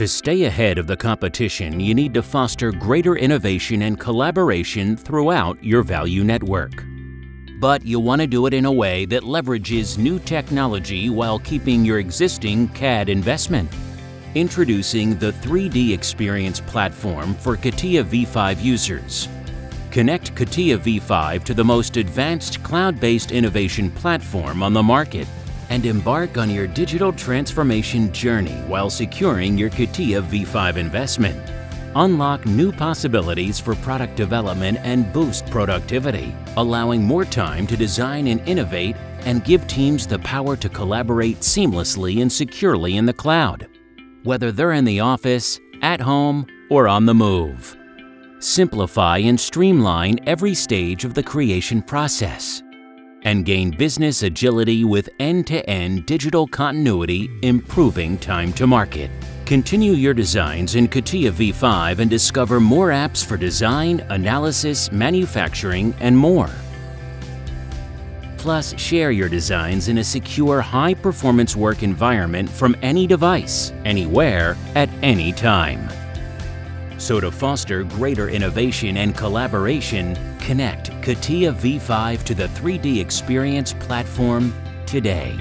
To stay ahead of the competition, you need to foster greater innovation and collaboration throughout your value network. But you want to do it in a way that leverages new technology while keeping your existing CAD investment. Introducing the 3D Experience platform for CATIA V5 users. Connect CATIA V5 to the most advanced cloud-based innovation platform on the market and embark on your digital transformation journey while securing your CATIA V5 investment. Unlock new possibilities for product development and boost productivity, allowing more time to design and innovate and give teams the power to collaborate seamlessly and securely in the cloud, whether they're in the office, at home, or on the move. Simplify and streamline every stage of the creation process and gain business agility with end-to-end digital continuity, improving time to market. Continue your designs in CATIA V5 and discover more apps for design, analysis, manufacturing, and more. Plus, share your designs in a secure, high-performance work environment from any device, anywhere, at any time. So to foster greater innovation and collaboration, connect CATIA V5 to the 3D Experience platform today.